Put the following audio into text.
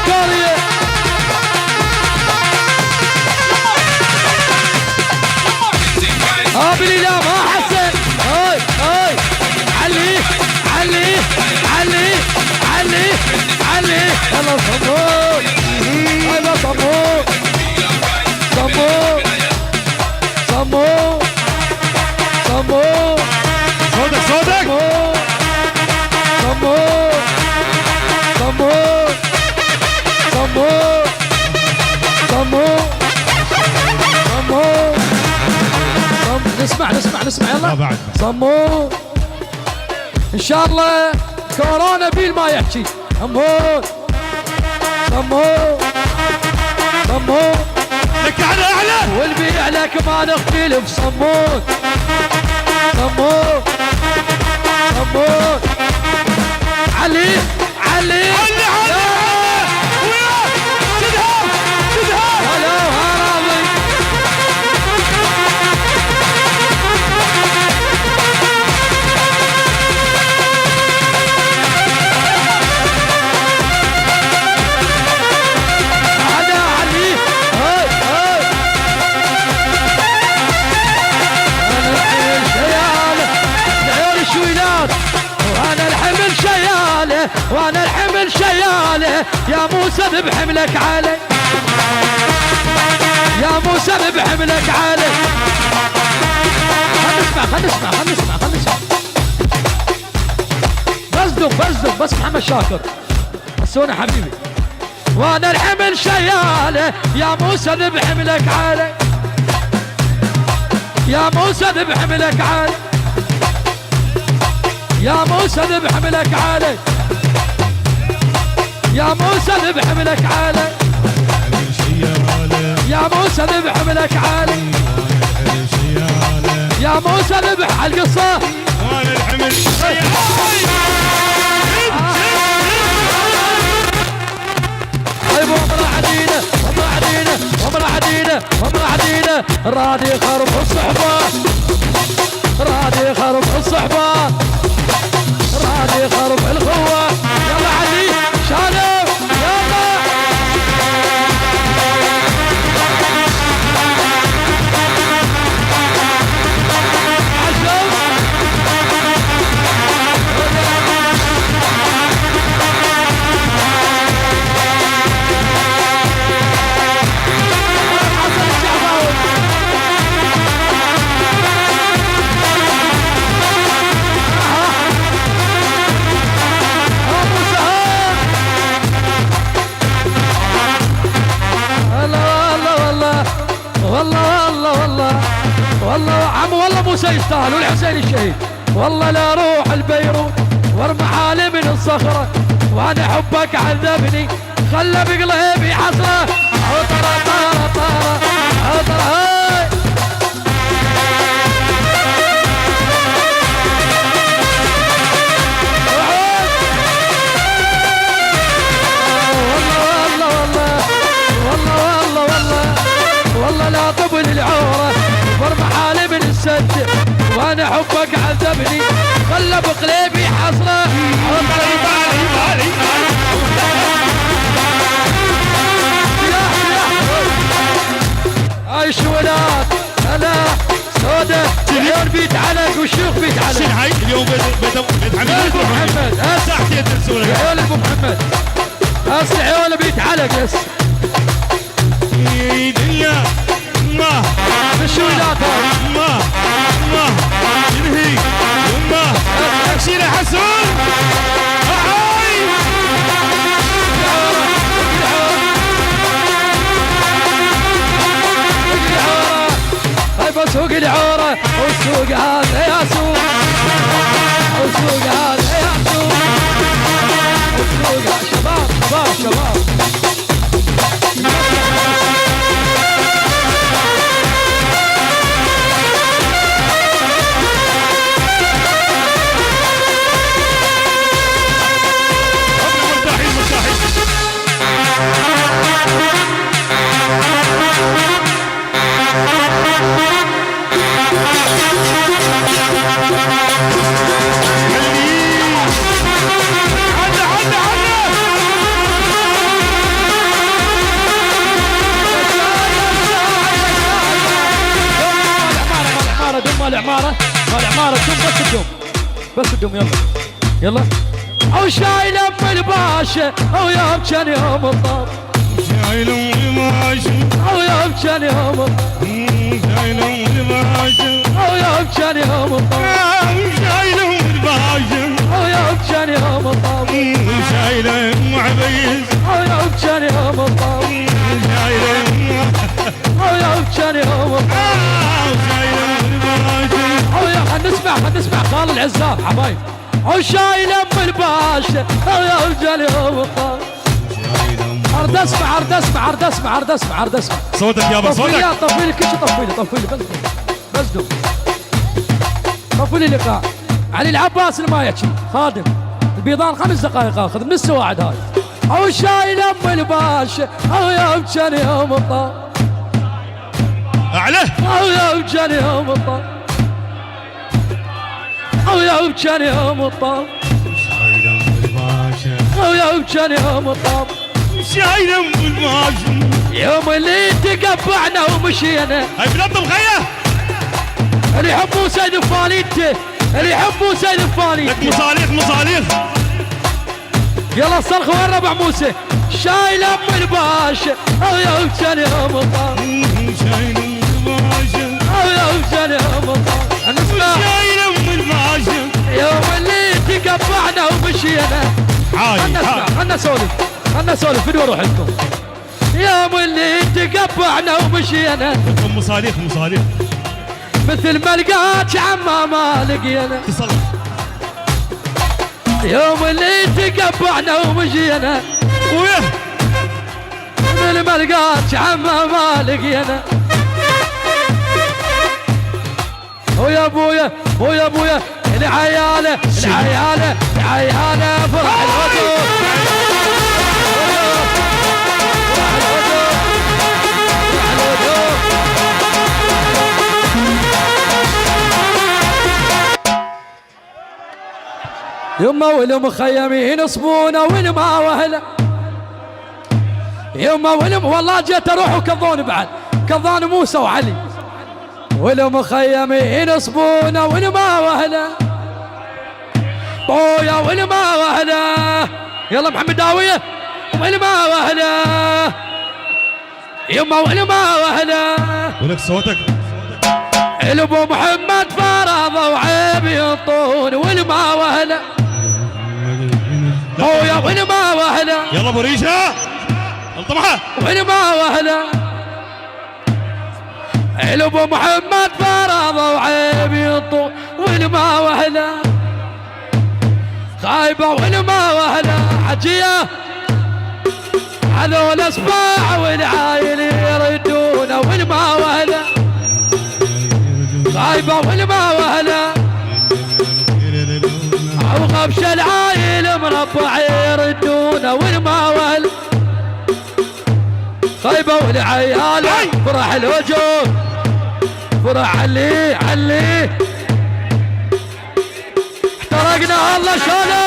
كوريا بالإله ما حسن هاي هاي علي علي علي علي علي يلا صبور هاي صبور صبور صبور صبور صوتك صوتك صبور صبور صبور صبور صبور نسمع نسمع نسمع يلا صمور ان شاء الله كورونا بيل ما يحكي صمور صمور صمور لك على اعلى والبي عليك ما نختلف صمور صمور صمور علي علي علي علي وياه شدها شدها هلا هراوي وانا الحمل شياله يا موسى بحملك علي يا موسى بحملك علي خلنا نسمع خلنا نسمع خلنا نسمع بصدق بس محمد شاكر السونا حبيبي وانا الحمل شياله يا موسى بحملك علي يا موسى بحملك علي يا موسى بحملك علي يا موسى بحملك علي يا موسى بحملك علي يا موسى ذبح على القصة وانا الحمل ومر عدينا ومر عدينا ومر عدينا ومر عدينا رادي خرب الصحبة رادي خرب الصحبة رادي خرب الخوة يلا علي شالف يلا والله عمو والله موسى يستاهل والحسين الشهيد والله لا روح البيروت وارمى حالي من الصخرة وانا حبك عذبني خلى بقلبي حسرة عطرة طارة طارة عطرة هاي والله لا طبل العورة وارمى حالي من السد وانا حبك عذبني خلى بقلبي حسرة هاي الشولات هلا سودة اليوم بيت علق والشيوخ بيت علق شنو هاي اليوم بيت ابو محمد ساعتين تنسونه عيال ابو محمد هسه عيال بيت علق هسه دنيا ما بالشولات ما ينهي ما تكسير حسون هاي بسوق العورة والسوق هذا يا سوق والسوق هذا يا سوق والسوق شباب شباب شباب مال عمارة شوف بس الدوم بس الدوم يلا يلا او شايل ام الباشا او يوم كان يوم الطاب شايل ام الباشا او يوم كان يوم الطاب شايل ام الباشا او يوم كان يوم الطاب شايل ام الباشا او يوم كان يوم الطاب شايل ام عبيس او يوم كان يوم الطاب شايل او يوم كان يوم الطاب شايل ام الباشا او يا خلينا نسمع خال العزاب حبايب او شايل ام الباشا او يوم كان يوم الطاب عرض اسمع عرض اسمع عرض اسمع عرض اسمع عرض اسمع صوتك يابا صوتك طفي لي كل شيء طفي لي بس دوم طفي لي الايقاع علي العباس المايكي خادم البيضان 5 دقائق اخذ من السواعد هاي او شايل ام الباشا او يوم كان يوم الطاب اعلى او يوم كان يوم الطاب او يوم كان يوم الطاب شايل ام الباشا او يوم كان يوم الطاب شايل ام الباشا يوم اللي تقبعنا ومشينا هاي بلطم خيه اللي يحبوا سيد الفانيته اللي يحبوا سيد الفانيته لك مصاريخ يلا الصرخ وين ربع موسى شايل ام الباشا او يوم كان يوم الطاب شايل ام الباشا او يوم كان يوم الطاب نسمع شايل ام الباشا يوم اللي تقبعنا ومشينا خلنا نسولف فدوا روحكم يوم اللي تقبعنا ومشينا لكم مصاريخ مثل ما لقاك عما ما لقينا اتصل يوم اللي تقبعنا ومشينا وياه مثل ما لقاك عما ما لقينا ويا ابويا العياله فرح الهدوء يما والمخيمين صبونا والما وهلا يما والله جيت اروح وكظون بعد كظان موسى وعلي والمخيمين صبونا والما وهلا بويا والما وهلا يلا محمد داويه والما وهلا يما والما وهلا ولك صوتك الابو محمد فرض وعيب ينطون والما وهلا بويا والما وهلا يلا ابو ريشه الطمحه والما وهلا الابو محمد فرض وعيب ينطون والما وهلا خايبه والما وهلا حجيه هذول اسباع والعايل يردونه والما وهلا خايبه والما وهلا او غبش العايل مربع يردونه والما وهلا خايبه والعيال فرح الوجوه فرح علي احترقنا الله شلون